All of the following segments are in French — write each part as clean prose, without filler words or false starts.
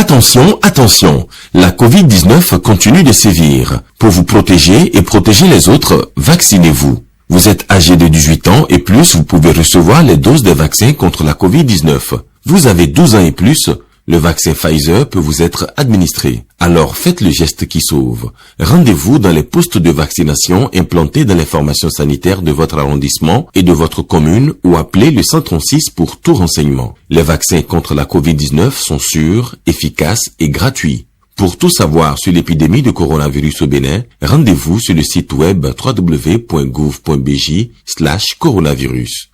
Attention, attention, la Covid-19 continue de sévir. Pour vous protéger et protéger les autres, vaccinez-vous. Vous êtes âgé de 18 ans et plus, vous pouvez recevoir les doses des vaccins contre la Covid-19. Vous avez 12 ans et plus, le vaccin Pfizer peut vous être administré. Alors faites le geste qui sauve. Rendez-vous dans les postes de vaccination implantés dans les formations sanitaires de votre arrondissement et de votre commune ou appelez le 136 pour tout renseignement. Les vaccins contre la Covid-19 sont sûrs, efficaces et gratuits. Pour tout savoir sur l'épidémie de coronavirus au Bénin, rendez-vous sur le site web www.gouv.bj/coronavirus.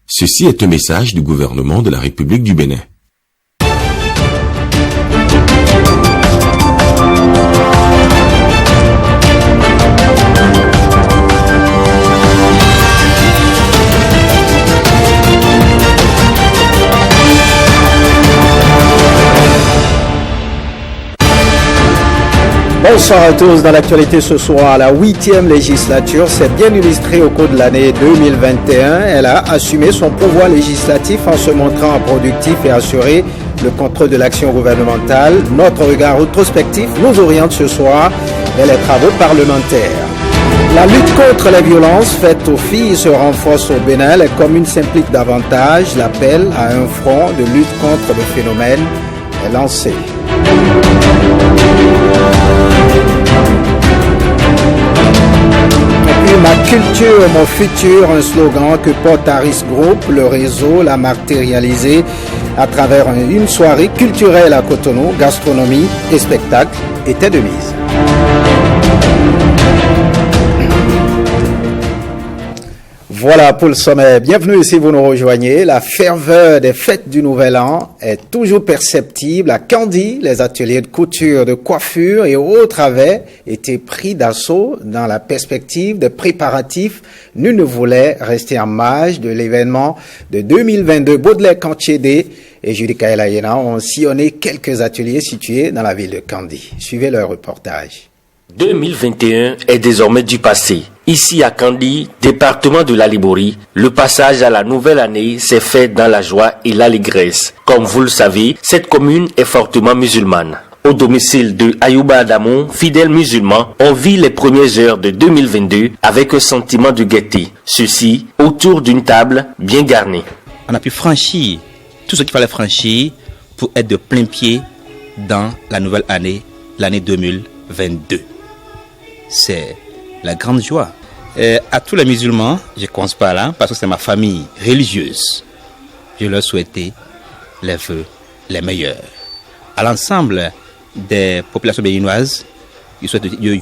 Ceci est un message du gouvernement de la République du Bénin. Bonsoir à tous. Dans l'actualité ce soir, la 8e législature s'est bien illustrée au cours de l'année 2021. Elle a assumé son pouvoir législatif en se montrant productif et assuré le contrôle de l'action gouvernementale. Notre regard rétrospectif nous oriente ce soir vers les travaux parlementaires. La lutte contre les violences faites aux filles se renforce au Bénin. Les communes s'impliquent davantage. L'appel à un front de lutte contre le phénomène est lancé. Ma culture, mon futur, un slogan que porte Harris Group. Le réseau l'a matérialisé à travers une soirée culturelle à Cotonou. Gastronomie et spectacle étaient de mise. Voilà pour le sommet. Bienvenue si vous nous rejoignez. La ferveur des fêtes du Nouvel An est toujours perceptible. À Kandy, les ateliers de couture, de coiffure et autres avaient été pris d'assaut dans la perspective des préparatifs. Nul ne voulait rester en marge de l'événement de 2022. Baudelaire Kantiédé et Judica Elayena ont sillonné quelques ateliers situés dans la ville de Kandy. Suivez leur reportage. 2021 est désormais du passé. Ici à Kandy, département de la Liborie, le passage à la nouvelle année s'est fait dans la joie et l'allégresse. Comme vous le savez, cette commune est fortement musulmane. Au domicile de Ayouba Adamou, fidèle musulman, on vit les premières heures de 2022 avec un sentiment de gaieté. Ceci autour d'une table bien garnie. On a pu franchir tout ce qu'il fallait franchir pour être de plein pied dans la nouvelle année, l'année 2022. C'est la grande joie. À tous les musulmans, je commence par là, parce que c'est ma famille religieuse, je leur souhaitais les vœux les meilleurs. À l'ensemble des populations béninoises, je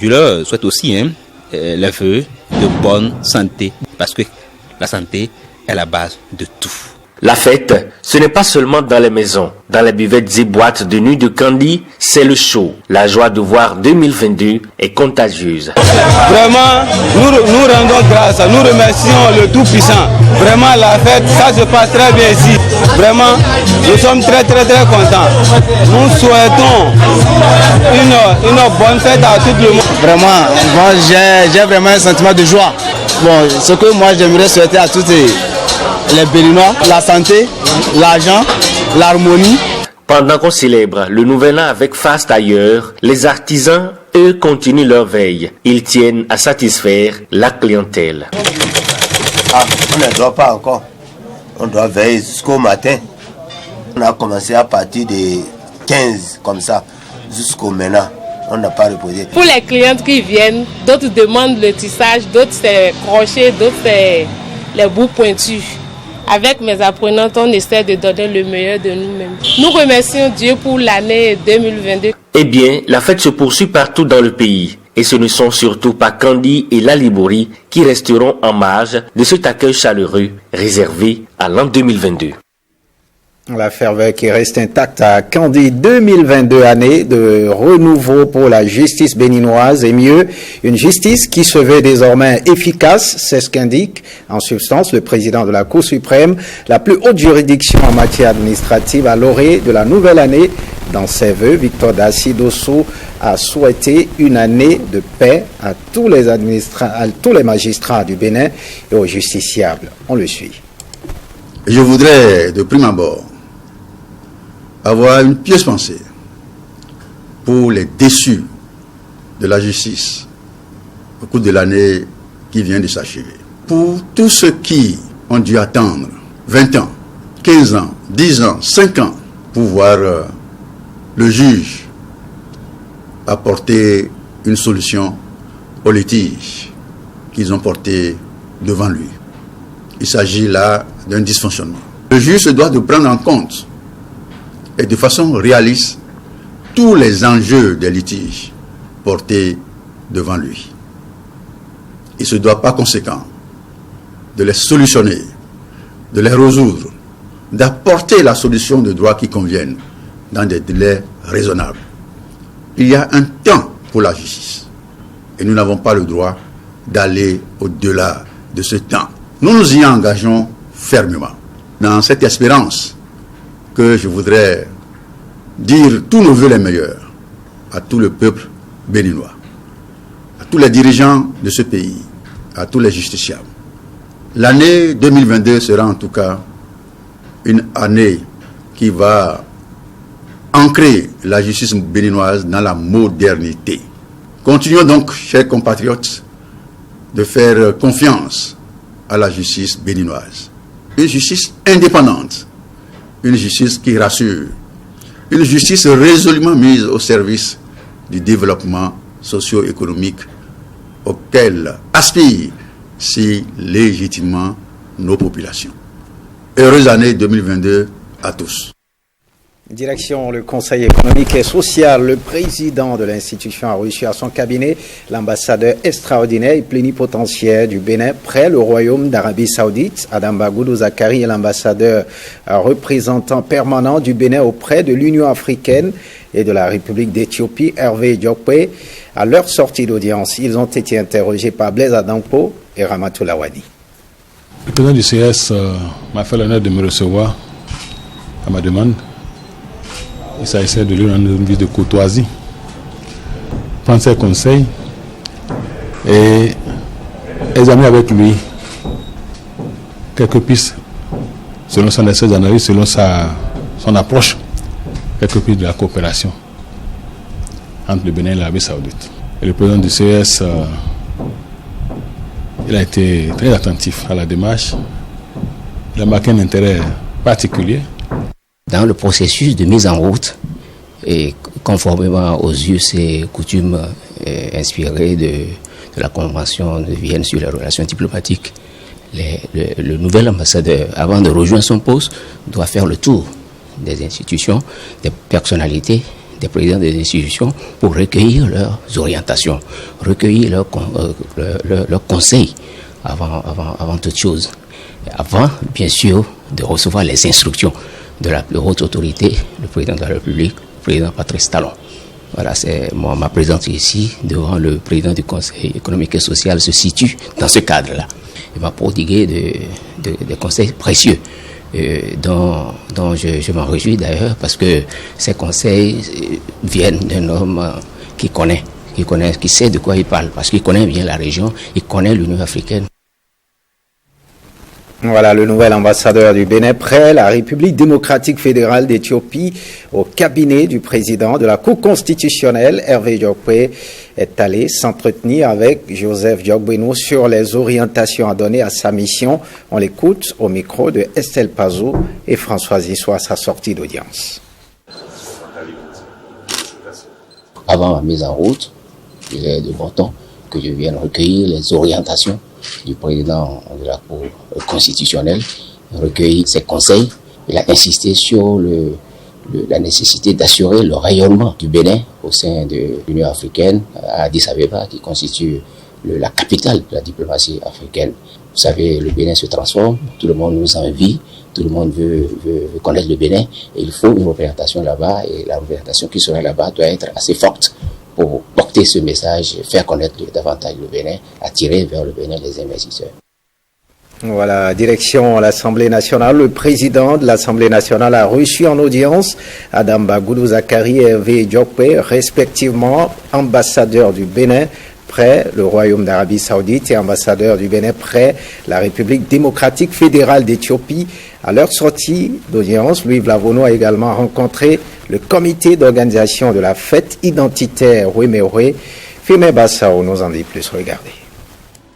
leur souhaite aussi les vœux de bonne santé, parce que la santé est la base de tout. La fête, ce n'est pas seulement dans les maisons, dans les buvettes et boîtes de nuit de Kandy, c'est le show. La joie de voir 2022 est contagieuse. Vraiment, nous rendons grâce, nous remercions le Tout-Puissant. Vraiment, la fête, ça se passe très bien ici. Vraiment, nous sommes très contents. Nous souhaitons une bonne fête à tout le monde. Vraiment, moi j'ai vraiment un sentiment de joie. Bon, ce que moi j'aimerais souhaiter à tous les Béninois, la santé, l'argent, l'harmonie. Pendant qu'on célèbre le nouvel an avec faste ailleurs, les artisans, eux, continuent leur veille. Ils tiennent à satisfaire la clientèle. On ne doit pas encore. On doit veiller jusqu'au matin. On a commencé à partir de 15 comme ça, jusqu'au maintenant. On n'a pas reposé. Pour les clientes qui viennent, d'autres demandent le tissage, d'autres c'est crochet, d'autres c'est les bouts pointus. Avec mes apprenantes, on essaie de donner le meilleur de nous-mêmes. Nous remercions Dieu pour l'année 2022. Eh bien, la fête se poursuit partout dans le pays. Et ce ne sont surtout pas Kandy et la Liborie qui resteront en marge de cet accueil chaleureux réservé à l'an 2022. La ferveur qui reste intacte à Kandy, 2022, année de renouveau pour la justice béninoise et mieux, une justice qui se veut désormais efficace, c'est ce qu'indique en substance le président de la Cour suprême, la plus haute juridiction en matière administrative à l'orée de la nouvelle année. Dans ses vœux, Victor Dassi Dosso a souhaité une année de paix à tous les magistrats du Bénin et aux justiciables. On le suit. Je voudrais de prime abord avoir une pieuse pensée pour les déçus de la justice au cours de l'année qui vient de s'achever. Pour tous ceux qui ont dû attendre 20 ans, 15 ans, 10 ans, 5 ans pour voir le juge apporter une solution au litige qu'ils ont porté devant lui. Il s'agit là d'un dysfonctionnement. Le juge se doit de prendre en compte et de façon réaliste tous les enjeux des litiges portés devant lui. Il se doit par conséquent de les solutionner, de les résoudre, d'apporter la solution de droit qui convienne dans des délais raisonnables. Il y a un temps pour la justice et nous n'avons pas le droit d'aller au-delà de ce temps. Nous nous y engageons fermement. Dans cette espérance que je voudrais dire tous nos vœux les meilleurs à tout le peuple béninois, à tous les dirigeants de ce pays, à tous les justiciables. L'année 2022 sera en tout cas une année qui va ancrer la justice béninoise dans la modernité. Continuons donc, chers compatriotes, de faire confiance à la justice béninoise. Une justice indépendante, une justice qui rassure, une justice résolument mise au service du développement socio-économique auquel aspirent si légitimement nos populations. Heureuse année 2022 à tous. Direction le Conseil économique et social, le président de l'institution a reçu à son cabinet l'ambassadeur extraordinaire et plénipotentiaire du Bénin près le Royaume d'Arabie Saoudite, Adamba Goudou Zakari, et l'ambassadeur représentant permanent du Bénin auprès de l'Union africaine et de la République d'Éthiopie, Hervé Diokpe. À leur sortie d'audience, ils ont été interrogés par Blaise Adampo et Ramatou Lawadi. Le président du CS m'a fait l'honneur de me recevoir à ma demande. Il s'agissait de lui rendre une visite de courtoisie, prendre ses conseils et examiner avec lui quelques pistes selon son analyse, selon son approche, quelques pistes de la coopération entre le Bénin et l'Arabie Saoudite. Et le président du CS, il a été très attentif à la démarche. Il a marqué un intérêt particulier dans le processus de mise en route et conformément aux us et coutumes inspirés de la Convention de Vienne sur les relations diplomatiques, le nouvel ambassadeur, avant de rejoindre son poste, doit faire le tour des institutions, des personnalités, des présidents des institutions pour recueillir leurs orientations, recueillir leurs conseils avant toute chose. Avant, bien sûr, de recevoir les instructions de la plus haute autorité, le président de la République, le président Patrice Talon. Voilà, c'est ma présence ici devant le président du Conseil économique et social se situe dans ce cadre-là. Il m'a prodigué des conseils précieux dont je m'en réjouis d'ailleurs parce que ces conseils viennent d'un homme qui sait de quoi il parle parce qu'il connaît bien la région, il connaît l'Union africaine. Voilà le nouvel ambassadeur du Bénin près la République démocratique fédérale d'Éthiopie au cabinet du président de la Cour constitutionnelle, Hervé Diokpe, est allé s'entretenir avec Joseph Diokbeno sur les orientations à donner à sa mission. On l'écoute au micro de Estelle Pazou et Françoise Issois à sa sortie d'audience. Avant ma mise en route, il est de bon temps que je vienne recueillir les orientations du président de la Cour constitutionnelle, recueillir ses conseils. Il a insisté sur la nécessité d'assurer le rayonnement du Bénin au sein de l'Union africaine, à Addis Abeba, qui constitue la capitale de la diplomatie africaine. Vous savez, le Bénin se transforme, tout le monde nous envie, tout le monde veut connaître le Bénin, et il faut une représentation là-bas, et la représentation qui sera là-bas doit être assez forte pour porter ce message, faire connaître davantage le Bénin, attirer vers le Bénin les investisseurs. Voilà, direction l'Assemblée nationale. Le président de l'Assemblée nationale a reçu en audience Adamba Goudou Zakari et Hervé Diokpe, respectivement ambassadeurs du Bénin près le Royaume d'Arabie Saoudite et ambassadeur du Bénin près la République démocratique fédérale d'Éthiopie, À leur sortie d'audience, Louis Vlavono a également rencontré le comité d'organisation de la fête identitaire Wemehwe. Firmin Bassao nous en dit plus, regardez.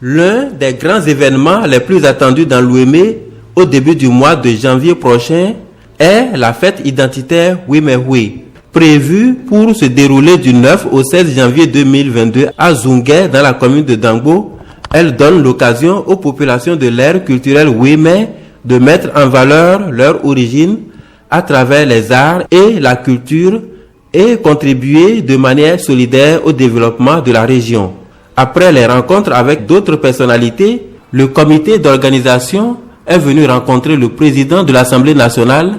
L'un des grands événements les plus attendus dans l'Ouémé au début du mois de janvier prochain est la fête identitaire Wemehwe, prévue pour se dérouler du 9 au 16 janvier 2022 à Zungué dans la commune de Dangbo. Elle donne l'occasion aux populations de l'ère culturelle Ouémé de mettre en valeur leur origine à travers les arts et la culture et contribuer de manière solidaire au développement de la région. Après les rencontres avec d'autres personnalités, le comité d'organisation est venu rencontrer le président de l'Assemblée nationale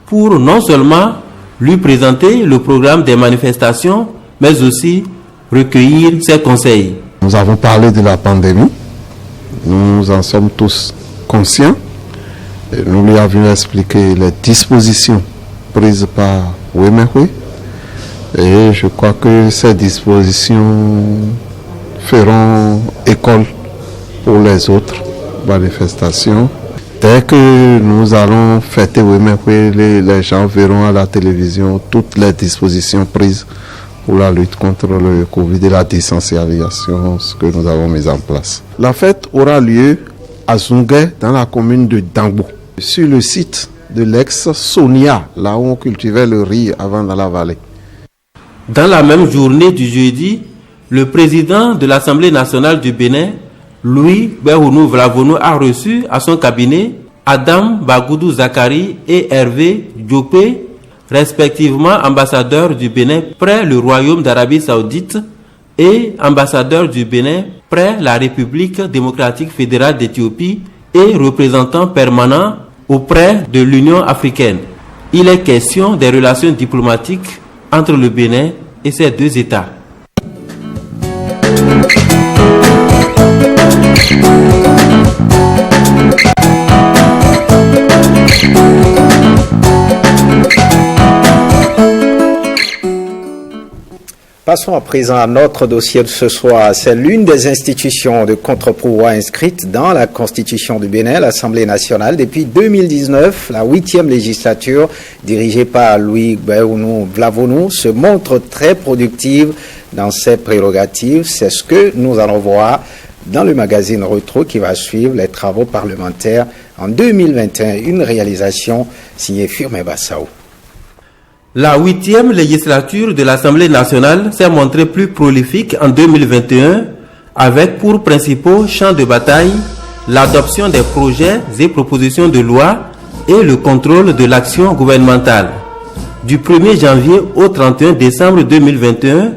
pour non seulement lui présenter le programme des manifestations, mais aussi recueillir ses conseils. Nous avons parlé de la pandémie, nous en sommes tous conscients. Et nous lui avions expliqué les dispositions prises par Wemehwe et je crois que ces dispositions feront école pour les autres manifestations. Dès que nous allons fêter Wemehwe, les gens verront à la télévision toutes les dispositions prises pour la lutte contre le Covid et la distanciation, ce que nous avons mis en place. La fête aura lieu à Zungué, dans la commune de Dangbo, sur le site de l'ex-Sonia, là où on cultivait le riz avant dans la vallée. Dans la même journée du jeudi, le président de l'Assemblée nationale du Bénin, Louis Béhounou Vlavono, a reçu à son cabinet Adam Bagoudou Zakari et Hervé Diopé, respectivement ambassadeurs du Bénin près le Royaume d'Arabie Saoudite et ambassadeurs du Bénin près la République démocratique fédérale d'Éthiopie et représentant permanent auprès de l'Union africaine. Il est question des relations diplomatiques entre le Bénin et ces deux États. Passons à présent à notre dossier de ce soir. C'est l'une des institutions de contre-pouvoir inscrites dans la Constitution du Bénin, l'Assemblée nationale. Depuis 2019, la 8e législature, dirigée par Louis Béhounou Vlavono, se montre très productive dans ses prérogatives. C'est ce que nous allons voir dans le magazine Retro qui va suivre les travaux parlementaires en 2021. Une réalisation signée Firmin Bassao. La 8e législature de l'Assemblée nationale s'est montrée plus prolifique en 2021 avec pour principaux champs de bataille l'adoption des projets et propositions de loi et le contrôle de l'action gouvernementale. Du 1er janvier au 31 décembre 2021,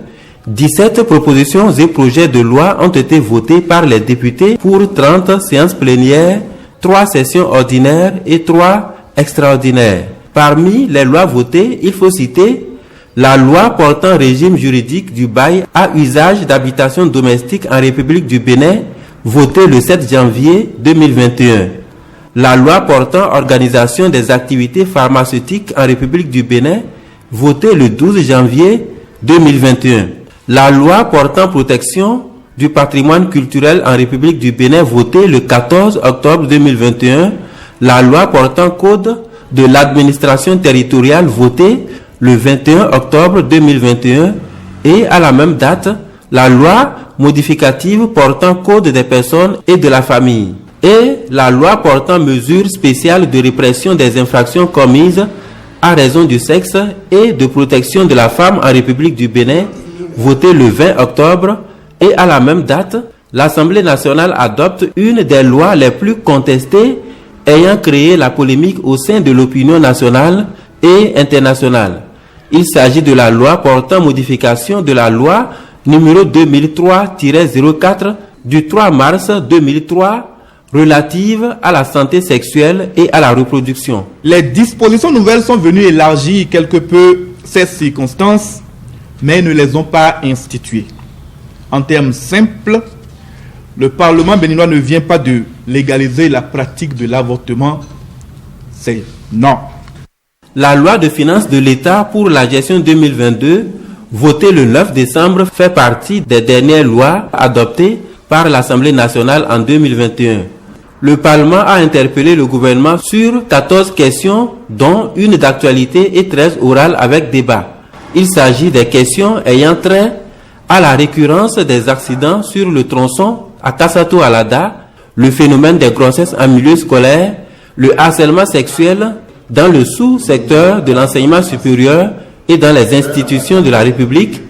17 propositions et projets de loi ont été votés par les députés pour 30 séances plénières, 3 sessions ordinaires et 3 extraordinaires. Parmi les lois votées, il faut citer la loi portant régime juridique du bail à usage d'habitation domestique en République du Bénin, votée le 7 janvier 2021. La loi portant organisation des activités pharmaceutiques en République du Bénin, votée le 12 janvier 2021. La loi portant protection du patrimoine culturel en République du Bénin, votée le 14 octobre 2021. La loi portant code de l'administration territoriale votée le 21 octobre 2021 et à la même date, la loi modificative portant code des personnes et de la famille et la loi portant mesures spéciales de répression des infractions commises à raison du sexe et de protection de la femme en République du Bénin, votée le 20 octobre et à la même date, l'Assemblée nationale adopte une des lois les plus contestées ayant créé la polémique au sein de l'opinion nationale et internationale. Il s'agit de la loi portant modification de la loi numéro 2003-04 du 3 mars 2003 relative à la santé sexuelle et à la reproduction. Les dispositions nouvelles sont venues élargir quelque peu ces circonstances, mais ne les ont pas instituées. En termes simples, le Parlement béninois ne vient pas de légaliser la pratique de l'avortement, c'est non. La loi de finances de l'État pour la gestion 2022, votée le 9 décembre, fait partie des dernières lois adoptées par l'Assemblée nationale en 2021. le Parlement a interpellé le gouvernement sur 14 questions, dont une d'actualité et 13 orales avec débat. Il s'agit des questions ayant trait à la récurrence des accidents sur le tronçon à Kassato-Alada, le phénomène des grossesses en milieu scolaire, le harcèlement sexuel dans le sous-secteur de l'enseignement supérieur et dans les institutions de la République,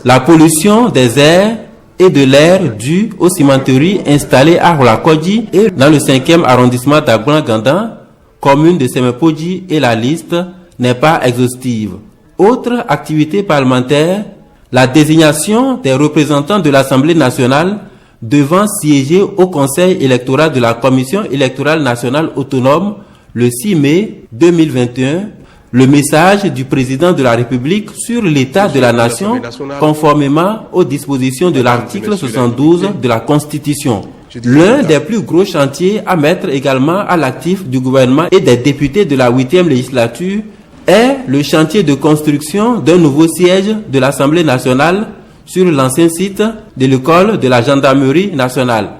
la pollution des airs et de l'air due aux cimenteries installées à Rolakodji et dans le 5e arrondissement d'Agouan-Gandan, commune de Semepodji, et la liste n'est pas exhaustive. Autre activité parlementaire, la désignation des représentants de l'Assemblée nationale devant siéger au Conseil électoral de la Commission électorale nationale autonome le 6 mai 2021, le message du président de la République sur l'état de la nation conformément aux dispositions de l'article 72 de la Constitution. L'un des plus gros chantiers à mettre également à l'actif du gouvernement et des députés de la 8e législature est le chantier de construction d'un nouveau siège de l'Assemblée nationale sur l'ancien site de l'école de la gendarmerie nationale.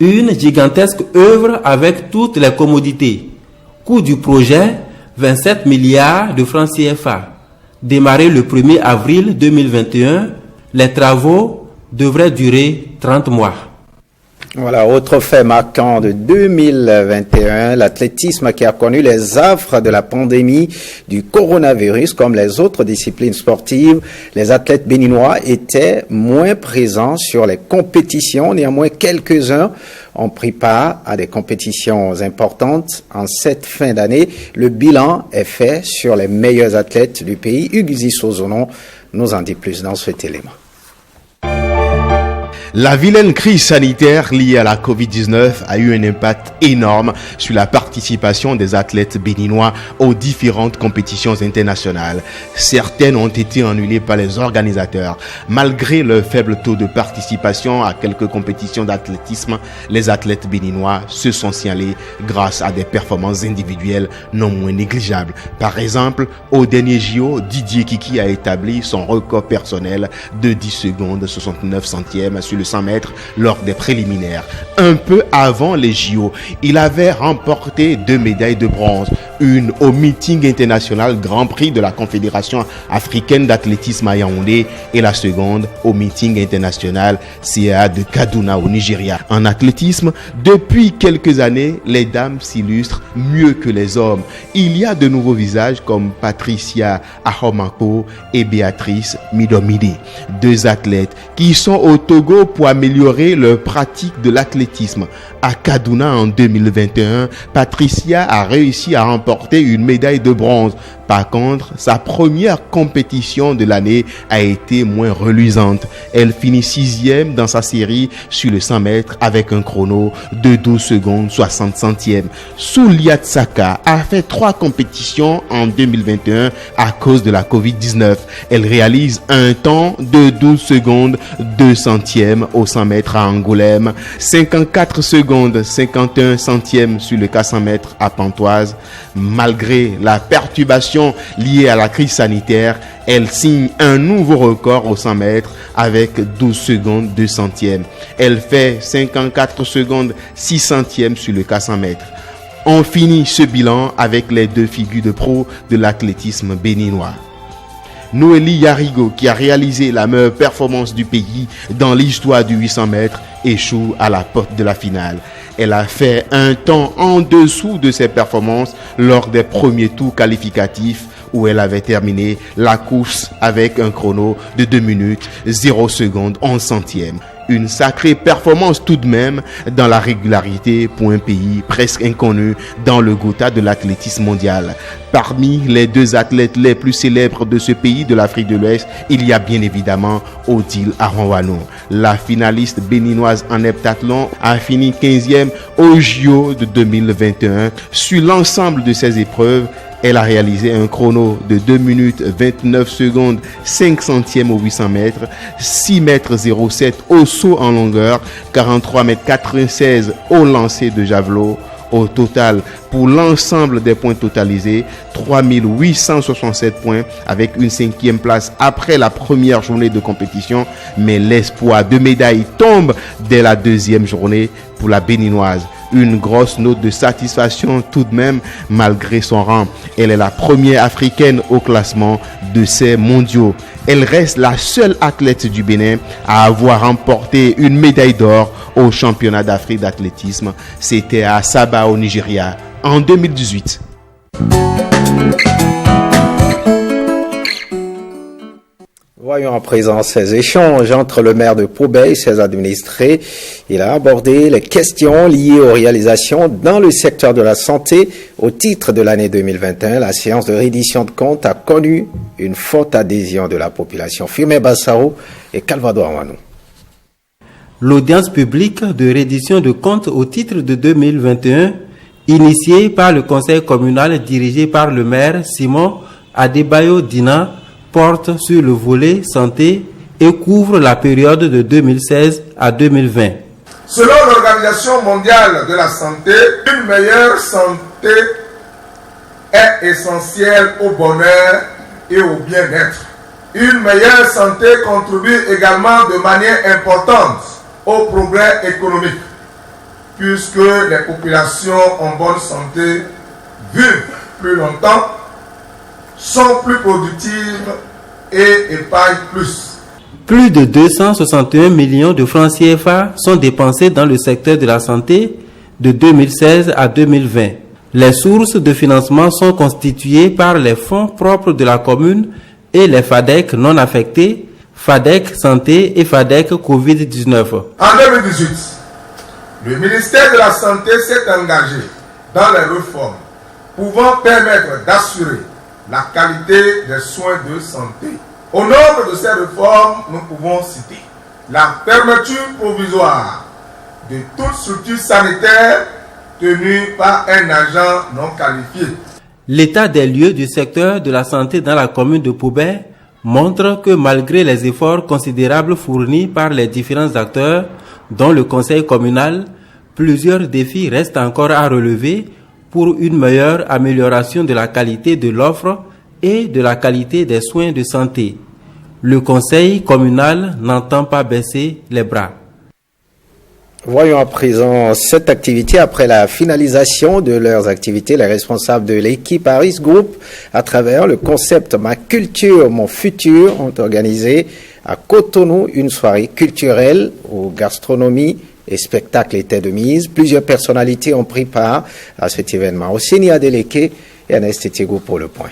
Une gigantesque œuvre avec toutes les commodités. Coût du projet, 27 milliards de francs CFA. Démarré le 1er avril 2021, les travaux devraient durer 30 mois. Voilà, autre fait marquant de 2021, l'athlétisme qui a connu les affres de la pandémie du coronavirus. Comme les autres disciplines sportives, les athlètes béninois étaient moins présents sur les compétitions. Néanmoins, quelques-uns ont pris part à des compétitions importantes en cette fin d'année. Le bilan est fait sur les meilleurs athlètes du pays. Hugues Sozonon nous en dit plus dans cet élément. La vilaine crise sanitaire liée à la Covid-19 a eu un impact énorme sur la participation des athlètes béninois aux différentes compétitions internationales. Certaines ont été annulées par les organisateurs. Malgré le faible taux de participation à quelques compétitions d'athlétisme, les athlètes béninois se sont signalés grâce à des performances individuelles non moins négligeables. Par exemple, au dernier JO, Didier Kiki a établi son record personnel de 10 secondes 69 centièmes sur le 100 mètres lors des préliminaires. Un peu avant les JO, il avait remporté 2 médailles de bronze, une au meeting international Grand Prix de la Confédération africaine d'athlétisme à Yaoundé et la seconde au meeting international CA de Kaduna au Nigeria. En athlétisme, depuis quelques années, les dames s'illustrent mieux que les hommes. Il y a de nouveaux visages comme Patricia Ahomako et Béatrice Midomidi, 2 athlètes qui sont au Togo pour améliorer leur pratique de l'athlétisme. À Kaduna en 2021, Patricia a réussi à remporter une médaille de bronze. Par contre, sa première compétition de l'année a été moins reluisante. Elle finit 6e dans sa série sur le 100 mètres avec un chrono de 12 secondes 60 centièmes. Soulia Tsaka a fait 3 compétitions en 2021 à cause de la Covid-19. Elle réalise un temps de 12 secondes 2 centièmes au 100 mètres à Angoulême, 54 secondes 51 centièmes sur le 400 mètres à Pontoise. Malgré la perturbation liée à la crise sanitaire, elle signe un nouveau record au 100 mètres avec 12 secondes 2 centièmes. Elle fait 54 secondes 6 centièmes sur le 400 mètres. On finit ce bilan avec les 2 figures de pro de l'athlétisme béninois. Noélie Yarigo, qui a réalisé la meilleure performance du pays dans l'histoire du 800 mètres, échoue à la porte de la finale. Elle a fait un temps en dessous de ses performances lors des premiers tours qualificatifs où elle avait terminé la course avec un chrono de 2 minutes 0 secondes 11 centièmes. Une sacrée performance tout de même dans la régularité pour un pays presque inconnu dans le Gotha de l'athlétisme mondial. Parmi les 2 athlètes les plus célèbres de ce pays de l'Afrique de l'Ouest, il y a bien évidemment Odile Aronwano. La finaliste béninoise en heptathlon a fini 15e au JO de 2021. Sur l'ensemble de ses épreuves, elle a réalisé un chrono de 2 minutes 29 secondes 5 centièmes au 800 mètres, 6 mètres 07 au saut en longueur, 43 mètres 96 au lancer de javelot. Au total, pour l'ensemble des points totalisés, 3867 points avec une 5e place après la première journée de compétition. Mais l'espoir de médaille tombe dès la 2e journée pour la béninoise. Une grosse note de satisfaction tout de même malgré son rang. Elle est la première africaine au classement de ces mondiaux. Elle reste la seule athlète du Bénin à avoir remporté une médaille d'or au championnat d'Afrique d'athlétisme. C'était à Saba au Nigeria en 2018. Voyons à présent ces échanges entre le maire de Pobé et ses administrés. Il a abordé les questions liées aux réalisations dans le secteur de la santé. Au titre de l'année 2021, la séance de reddition de comptes a connu une forte adhésion de la population. Firmé Bassaro et Calvado Armanou. L'audience publique de reddition de comptes au titre de 2021, initiée par le conseil communal dirigé par le maire Simon Adebayo Dina, porte sur le volet santé et couvre la période de 2016 à 2020. Selon l'Organisation mondiale de la santé, une meilleure santé est essentielle au bonheur et au bien-être. Une meilleure santé contribue également de manière importante au progrès économique, puisque les populations en bonne santé vivent plus longtemps, sont plus productives et épargnent plus. Plus de 261 millions de francs CFA sont dépensés dans le secteur de la santé de 2016 à 2020. Les sources de financement sont constituées par les fonds propres de la commune et les FADEC non affectés, FADEC Santé et FADEC Covid-19. En 2018, le ministère de la Santé s'est engagé dans les réformes pouvant permettre d'assurer la qualité des soins de santé. Au nombre de ces réformes, nous pouvons citer la fermeture provisoire de toute structure sanitaire tenue par un agent non qualifié. L'état des lieux du secteur de la santé dans la commune de Pobé montre que malgré les efforts considérables fournis par les différents acteurs, dont le conseil communal, plusieurs défis restent encore à relever pour une meilleure amélioration de la qualité de l'offre et de la qualité des soins de santé. Le conseil communal n'entend pas baisser les bras. Voyons à présent cette activité. Après la finalisation de leurs activités, les responsables de l'équipe Harris Group, à travers le concept Ma Culture, Mon Futur, ont organisé à Cotonou une soirée culturelle où gastronomie et spectacle étaient de mise. Plusieurs personnalités ont pris part à cet événement. Osseni Adeleke et Ernest Etiego pour le point.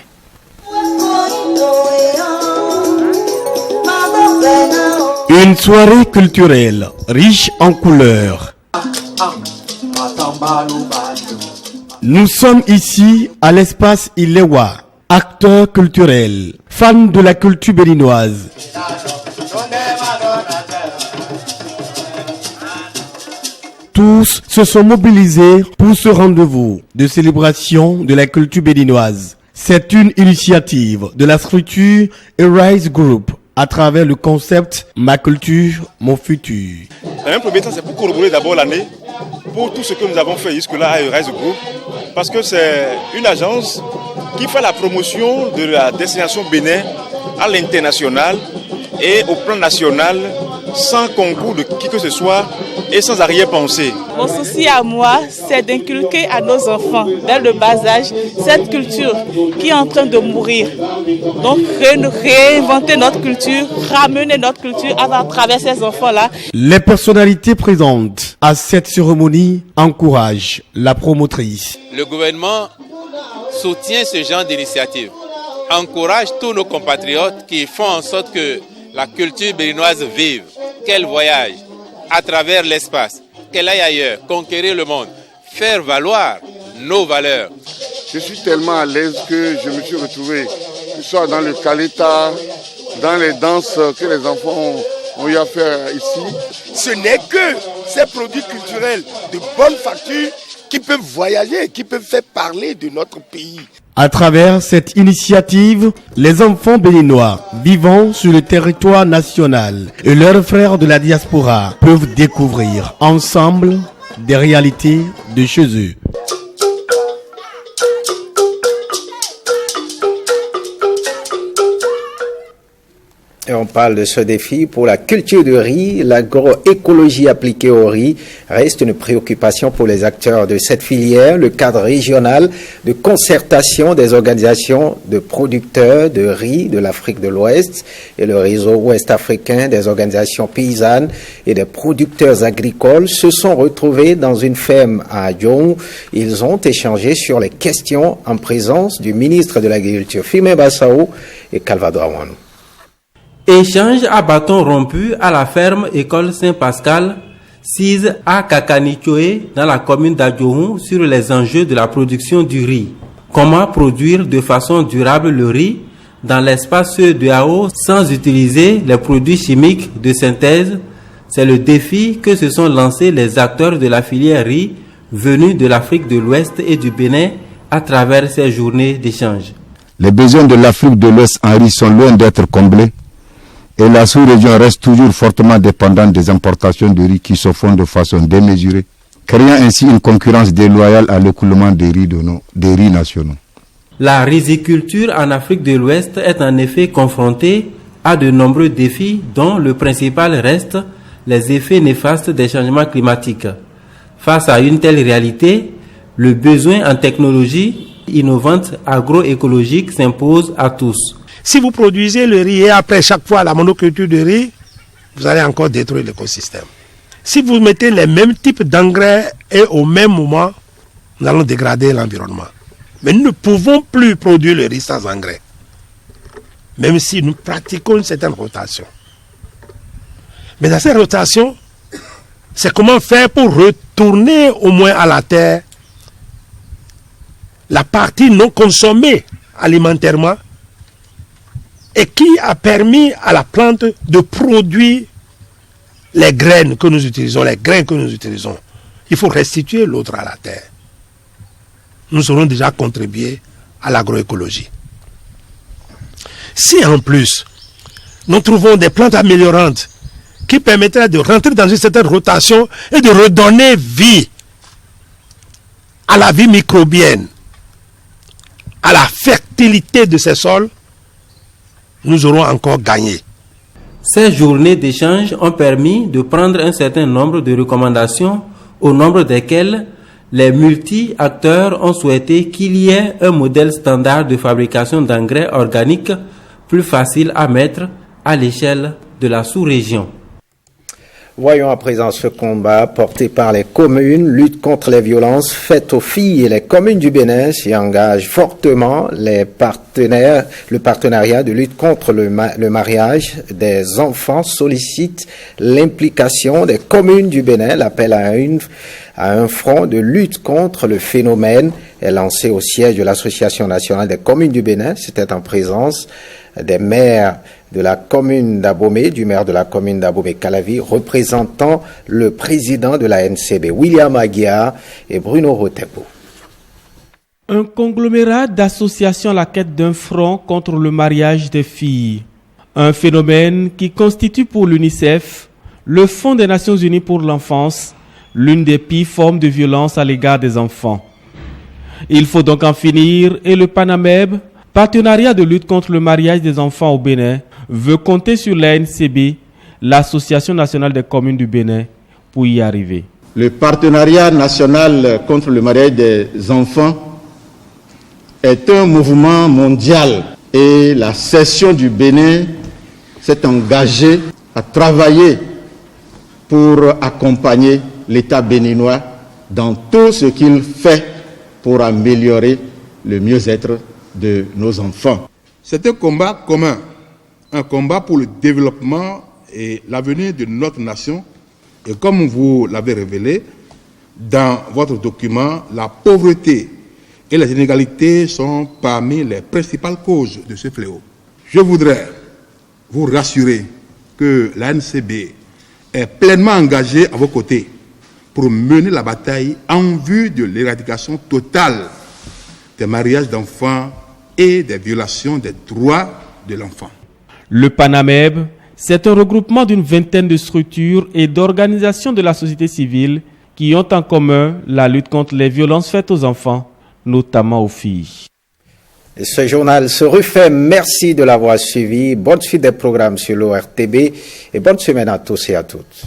Une soirée culturelle riche en couleurs. Nous sommes ici à l'espace Ilewa, acteurs culturels, fans de la culture béninoise. Tous se sont mobilisés pour ce rendez-vous de célébration de la culture béninoise. C'est une initiative de la structure Harris Group à travers le concept Ma Culture, Mon Futur. Dans un premier temps, c'est pour corroborer d'abord l'année pour tout ce que nous avons fait jusque-là à Harris Group, parce que c'est une agence qui fait la promotion de la destination Bénin à l'international et au plan national sans concours de qui que ce soit et sans arrière-pensée. Mon souci à moi, c'est d'inculquer à nos enfants, dès le bas âge, cette culture qui est en train de mourir. Donc réinventer notre culture, ramener notre culture à travers ces enfants-là. Les personnalités présentes à cette cérémonie encouragent la promotrice. Le gouvernement soutient ce genre d'initiative, encourage tous nos compatriotes qui font en sorte que la culture béninoise vive, qu'elle voyage à travers l'espace, qu'elle aille ailleurs, conquérir le monde, faire valoir nos valeurs. Je suis tellement à l'aise que je me suis retrouvé, que ce soit dans le kaleta, dans les danses que les enfants ont eu à faire ici. Ce n'est que ces produits culturels de bonne facture qui peuvent voyager, qui peuvent faire parler de notre pays. À travers cette initiative, les enfants béninois vivant sur le territoire national et leurs frères de la diaspora peuvent découvrir ensemble des réalités de chez eux. Et on parle de ce défi pour la culture du riz. L'agroécologie appliquée au riz reste une préoccupation pour les acteurs de cette filière. Le cadre régional de concertation des organisations de producteurs de riz de l'Afrique de l'Ouest et le réseau ouest-africain des organisations paysannes et des producteurs agricoles se sont retrouvés dans une ferme à Djong. Ils ont échangé sur les questions en présence du ministre de l'Agriculture, Firmin Bassao, et Calvado Awanou. Échange à bâton rompu à la ferme École Saint-Pascal, sise à Kakanichoe, dans la commune d'Adjohou, sur les enjeux de la production du riz. Comment produire de façon durable le riz dans l'espace de Ao sans utiliser les produits chimiques de synthèse? C'est le défi que se sont lancés les acteurs de la filière riz venus de l'Afrique de l'Ouest et du Bénin à travers ces journées d'échange. Les besoins de l'Afrique de l'Ouest en riz sont loin d'être comblés. Et la sous-région reste toujours fortement dépendante des importations de riz qui se font de façon démesurée, créant ainsi une concurrence déloyale à l'écoulement des riz nationaux. La riziculture en Afrique de l'Ouest est en effet confrontée à de nombreux défis dont le principal reste les effets néfastes des changements climatiques. Face à une telle réalité, le besoin en technologie innovante agroécologique s'impose à tous. Si vous produisez le riz et après chaque fois la monoculture de riz, vous allez encore détruire l'écosystème. Si vous mettez les mêmes types d'engrais et au même moment, nous allons dégrader l'environnement. Mais nous ne pouvons plus produire le riz sans engrais, même si nous pratiquons une certaine rotation. Mais dans cette rotation, c'est comment faire pour retourner au moins à la terre la partie non consommée alimentairement et qui a permis à la plante de produire les graines que nous utilisons, Il faut restituer l'autre à la terre. Nous aurons déjà contribué à l'agroécologie. Si en plus, nous trouvons des plantes améliorantes qui permettraient de rentrer dans une certaine rotation et de redonner vie à la vie microbienne, à la fertilité de ces sols, nous aurons encore gagné. Ces journées d'échange ont permis de prendre un certain nombre de recommandations, au nombre desquelles les multi-acteurs ont souhaité qu'il y ait un modèle standard de fabrication d'engrais organiques plus facile à mettre à l'échelle de la sous-région. Voyons à présent ce combat porté par les communes, lutte contre les violences faites aux filles, et les communes du Bénin s'y engagent fortement. Le partenariat de lutte contre le mariage des enfants sollicite l'implication des communes du Bénin. L'appel à un front de lutte contre le phénomène est lancé au siège de l'Association nationale des communes du Bénin. C'était en présence des maires de la commune d'Abomey, du maire de la commune d'Abomey-Calavi, représentant le président de la NCB, William Aguiar, et Bruno Rotepo. Un conglomérat d'associations à la quête d'un front contre le mariage des filles. Un phénomène qui constitue pour l'UNICEF, le Fonds des Nations Unies pour l'enfance, l'une des pires formes de violence à l'égard des enfants. Il faut donc en finir et le PANAMEB, partenariat de lutte contre le mariage des enfants au Bénin, veut compter sur la NCB, l'Association nationale des communes du Bénin, pour y arriver. Le partenariat national contre le mariage des enfants est un mouvement mondial et la session du Bénin s'est engagée à travailler pour accompagner l'État béninois dans tout ce qu'il fait pour améliorer le mieux-être de nos enfants. C'est un combat commun, un combat pour le développement et l'avenir de notre nation. Et comme vous l'avez révélé dans votre document, la pauvreté et les inégalités sont parmi les principales causes de ce fléau. Je voudrais vous rassurer que la NCB est pleinement engagée à vos côtés pour mener la bataille en vue de l'éradication totale des mariages d'enfants et des violations des droits de l'enfant. Le PANAMEB, c'est un regroupement d'une vingtaine de structures et d'organisations de la société civile qui ont en commun la lutte contre les violences faites aux enfants, notamment aux filles. Ce journal se refait. Merci de l'avoir suivi. Bonne suite des programmes sur l'ORTB et bonne semaine à tous et à toutes.